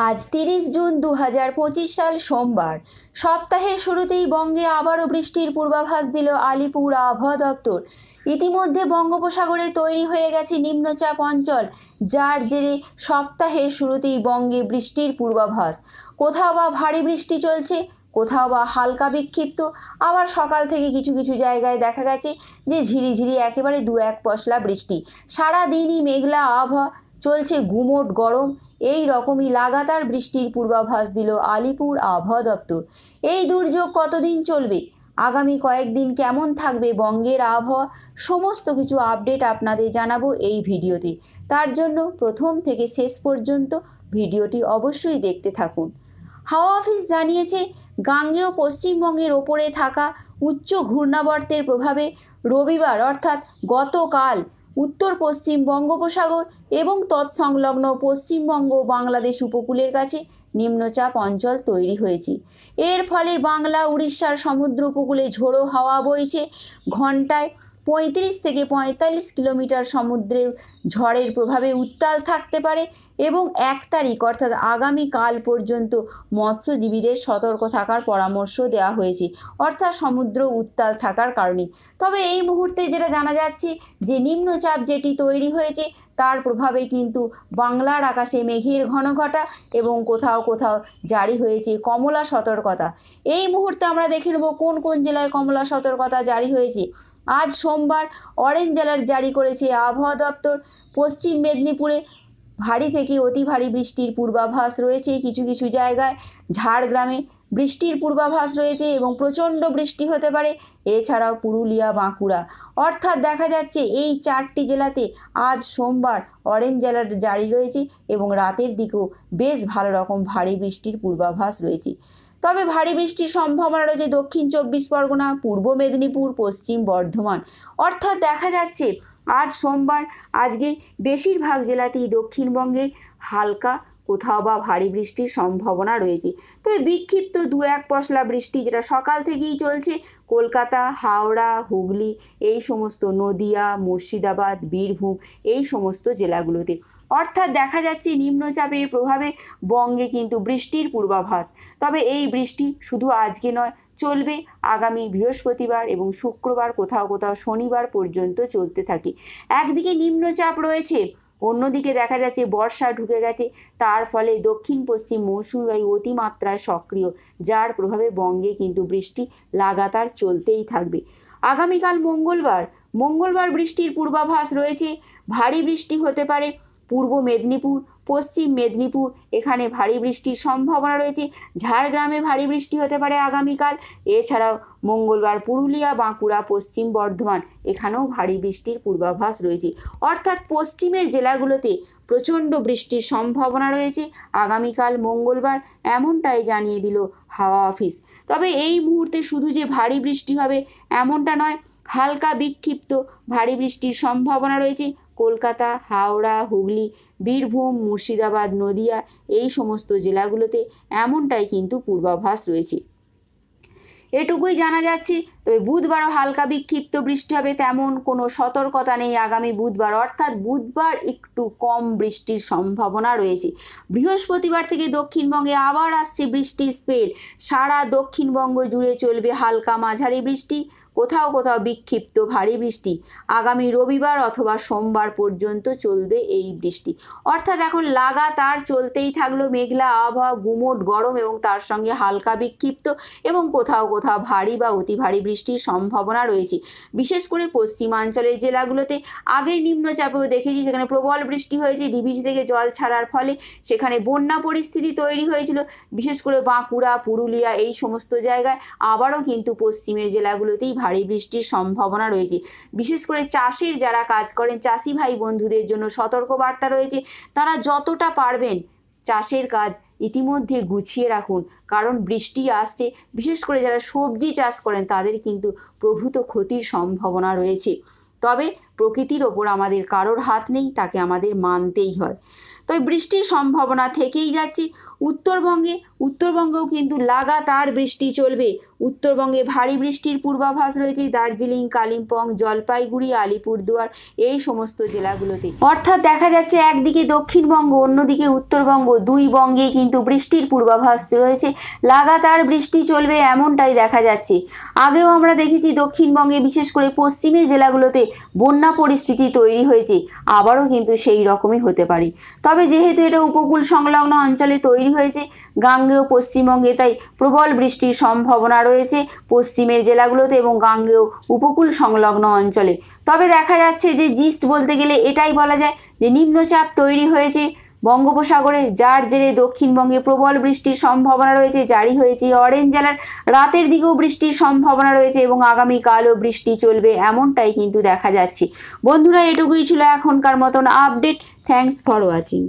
আজ 30 জুন 2025 সাল সোমবার। সপ্তাহের শুরুতেই বঙ্গে আবারও বৃষ্টির পূর্বাভাস দিল আলিপুর আবহাওয়া দপ্তর। ইতিমধ্যে বঙ্গোপসাগরে তৈরি হয়ে গেছে নিম্নচাপ অঞ্চল, যার জেরে সপ্তাহের শুরুতেই বঙ্গে বৃষ্টির পূর্বাভাস। কোথাও বা ভারী বৃষ্টি চলছে, কোথাও বা হালকা বিক্ষিপ্ত, আবার সকাল থেকে কিছু কিছু জায়গায় দেখা গেছে যে ঝিরিঝিরি একেবারে দু এক পশলা বৃষ্টি। সারাদিনই মেঘলা আবহাওয়া, চলছে গুমোট গরম। এই রকমই লাগাতার বৃষ্টির পূর্বাভাস দিল আলিপুর আবহাওয়া দপ্তর। এই দুর্যোগ কতদিন চলবে, আগামী কয়েকদিন কেমন থাকবে বঙ্গের আবহাওয়া, সমস্ত কিছু আপডেট আপনাদের জানাবো এই ভিডিওতে। তার জন্য প্রথম থেকে শেষ পর্যন্ত ভিডিওটি অবশ্যই দেখতে থাকুন। হাওয়া অফিস জানিয়েছে, গাঙ্গেয় পশ্চিমবঙ্গের ওপরে থাকা উচ্চ ঘূর্ণাবর্তের প্রভাবে রবিবার অর্থাৎ গতকাল উত্তর পশ্চিম বঙ্গোপসাগর এবং তৎসংলগ্ন পশ্চিমবঙ্গ বাংলাদেশ উপকূলের কাছে নিম্নচাপ অঞ্চল তৈরি হয়েছে। এর ফলে বাংলা উড়িষ্যার সমুদ্র উপকূলে ঝোড়ো হাওয়া বইছে। ঘন্টায় 35 থেকে 45 কিলোমিটার সমুদ্রের ঝড়ের প্রভাবে উত্তাল থাকতে পারে এবং 1 তারিখ অর্থাৎ আগামীকাল পর্যন্ত মৎস্যজীবীদের সতর্ক থাকার পরামর্শ দেওয়া হয়েছে, অর্থাৎ সমুদ্র উত্তাল থাকার কারণে। তবে এই মুহূর্তে যেটা জানা যাচ্ছে যে নিম্নচাপ যেটি তৈরি হয়েছে তার প্রভাবে কিন্তু বাংলার আকাশে মেঘের ঘনঘটা এবং কোথাও কোথাও জারি হয়েছে কমলা সতর্কতা। এই মুহূর্তে আমরা দেখে নেব কোন কোন জেলায় কমলা সতর্কতা জারি হয়েছে। আজ সোমবার অরেঞ্জ অ্যালার্ট জারি করেছে আবহাওয়া দপ্তর। পশ্চিম মেদিনীপুরে ভারী থেকে অতি ভারী বৃষ্টির পূর্বাভাস রয়েছে কিছু কিছু জায়গায়। ঝাড়গ্রামে বৃষ্টির পূর্বাভাস রয়েছে এবং প্রচণ্ড বৃষ্টি হতে পারে। এছাড়াও পুরুলিয়া, বাঁকুড়া, অর্থাৎ দেখা যাচ্ছে এই 4টি জেলাতে আজ সোমবার অরেঞ্জ অ্যালার্ট জারি রয়েছে এবং রাতের দিকেও বেশ ভালো রকম ভারী বৃষ্টির পূর্বাভাস রয়েছে। তবে ভারী বৃষ্টির সম্ভাবনা রয়েছে দক্ষিণ 24 পরগনা, পূর্ব মেদিনীপুর, পশ্চিম বর্ধমান। অর্থাৎ দেখা যাচ্ছে আজ সোমবার আজকে বেশিরভাগ জেলাতেই দক্ষিণবঙ্গের হালকা কোথাও বা ভারী বৃষ্টির সম্ভাবনা রয়েছে। তবে বিক্ষিপ্ত দু এক পশলা বৃষ্টি যেটা সকাল থেকেই চলছে কলকাতা, হাওড়া, হুগলি, এই সমস্ত নদিয়া, মুর্শিদাবাদ, বীরভূম, এই সমস্ত জেলাগুলোতে। অর্থাৎ দেখা যাচ্ছে নিম্নচাপের প্রভাবে বঙ্গে কিন্তু বৃষ্টির পূর্বাভাস। তবে এই বৃষ্টি শুধু আজকে নয়, চলবে আগামী বৃহস্পতিবার এবং শুক্রবার, কোথাও কোথাও শনিবার পর্যন্ত চলতে থাকে। একদিকে নিম্নচাপ রয়েছে, অন্যদিকে দেখা যাচ্ছে বর্ষা ঢুকে গেছে। তার ফলে দক্ষিণ পশ্চিম মৌসুমি বায়ু অতিমাত্রায় সক্রিয়, যার প্রভাবে বঙ্গে কিন্তু বৃষ্টি লাগাতার চলতেই থাকবে। আগামীকাল মঙ্গলবার বৃষ্টির পূর্বাভাস রয়েছে। ভারী বৃষ্টি হতে পারে পূর্ব মেদিনীপুর, পশ্চিম মেদিনীপুর, এখানে ভারী বৃষ্টির সম্ভাবনা রয়েছে। ঝাড়গ্রামে ভারী বৃষ্টি হতে পারে আগামীকাল। এছাড়াও মঙ্গলবার পুরুলিয়া, বাঁকুড়া, পশ্চিম বর্ধমান, এখানেও ভারী বৃষ্টির পূর্বাভাস রয়েছে। অর্থাৎ পশ্চিমের জেলাগুলোতে প্রচণ্ড বৃষ্টির সম্ভাবনা রয়েছে আগামীকাল মঙ্গলবার, এমনটাই জানিয়ে দিল হাওয়া অফিস। তবে এই মুহূর্তে শুধু যে ভারী বৃষ্টি হবে এমনটা নয়, হালকা বিক্ষিপ্ত ভারী বৃষ্টির সম্ভাবনা রয়েছে কলকাতা, হাওড়া, হুগলি, বীরভূম, মুর্শিদাবাদ, নদিয়া, এই সমস্ত জেলাগুলোতে, এমনটাই কিন্তু পূর্বাভাস রয়েছে। এটুকুই জানা যাচ্ছে। তবে বুধবারও হালকা বিক্ষিপ্ত বৃষ্টি হবে, তেমন কোনো সতর্কতা নেই আগামী বুধবার, অর্থাৎ বুধবার একটু কম বৃষ্টির সম্ভাবনা রয়েছে। বৃহস্পতিবার থেকে দক্ষিণবঙ্গে আবার আসছে বৃষ্টির স্পেল। সারা দক্ষিণবঙ্গ জুড়ে চলবে হালকা মাঝারি বৃষ্টি, কোথাও কোথাও বিক্ষিপ্ত ভারী বৃষ্টি। আগামী রবিবার অথবা সোমবার পর্যন্ত চলবে এই বৃষ্টি। অর্থাৎ এখন লাগাতার চলতেই থাকলো মেঘলা আবহাওয়া, গুমোট গরম এবং তার সঙ্গে হালকা বিক্ষিপ্ত এবং কোথাও কোথাও ভারী বা অতি ভারী বৃষ্টির সম্ভাবনা রয়েছে। বিশেষ করে পশ্চিমাঞ্চলের জেলাগুলোতে আগের নিম্নচাপেও দেখেছি সেখানে প্রবল বৃষ্টি হয়েছে, ডিভিসি থেকে জল ছাড়ার ফলে সেখানে বন্যা পরিস্থিতি তৈরি হয়েছিল। বিশেষ করে বাঁকুড়া, পুরুলিয়া, এই সমস্ত জায়গায় আবারও কিন্তু পশ্চিমের জেলাগুলোতেই ভারী বৃষ্টির সম্ভাবনা রয়েছে। বিশেষ করে চাষের যারা কাজ করেন, চাষি ভাই বন্ধুদের জন্য সতর্কবার্তা রয়েছে। তারা যতটা পারবেন চাষের কাজ ইতিমধ্যে গুছিয়ে রাখুন, কারণ বৃষ্টি আসছে। বিশেষ করে যারা সবজি চাষ করেন তাদের কিন্তু প্রভূত ক্ষতির সম্ভাবনা রয়েছে। তবে প্রকৃতির ওপর আমাদের কারোর হাত নেই, তাকে আমাদের মানতেই হয়। তবে বৃষ্টির সম্ভাবনা থেকেই যাচ্ছে উত্তরবঙ্গেও কিন্তু লাগাতার বৃষ্টি চলবে। উত্তরবঙ্গে ভারী বৃষ্টির পূর্বাভাস রয়েছে দার্জিলিং, কালিম্পং, জলপাইগুড়ি, আলিপুরদুয়ার এই সমস্ত জেলাগুলোতে। অর্থাৎ দেখা যাচ্ছে একদিকে দক্ষিণবঙ্গ, অন্যদিকে উত্তরবঙ্গ, দুই বঙ্গে কিন্তু বৃষ্টির পূর্বাভাস রয়েছে। লাগাতার বৃষ্টি চলবে এমনটাই দেখা যাচ্ছে। আগেও আমরা দেখেছি দক্ষিণবঙ্গে বিশেষ করে পশ্চিমের জেলাগুলোতে বন্যা পরিস্থিতি তৈরি হয়েছে, আবারও কিন্তু সেই রকমই হতে পারে। তবে যেহেতু এটা উপকূল সংলগ্ন অঞ্চলে তৈরি হয়েছে, গাঙ্গেয় পশ্চিমবঙ্গে, তাই প্রবল বৃষ্টির সম্ভাবনা রয়েছে পশ্চিমের জেলাগুলোতে এবং গাঙ্গেয় উপকূল সংলগ্ন অঞ্চলে। তবে দেখা যাচ্ছে যে জিস্ট বলতে গেলে এটাই বলা যায় যে নিম্নচাপ তৈরি হয়েছে বঙ্গোপসাগরে, যার জেরে দক্ষিণবঙ্গে প্রবল বৃষ্টির সম্ভাবনা রয়েছে। জারি হয়েছে অরেঞ্জ অ্যালার্ট, রাতের দিকেও বৃষ্টির সম্ভাবনা রয়েছে এবং আগামীকালও বৃষ্টি চলবে এমনটাই কিন্তু দেখা যাচ্ছে। বন্ধুরা, এটুকুই ছিল এখনকার মতন আপডেট। Thanks for watching.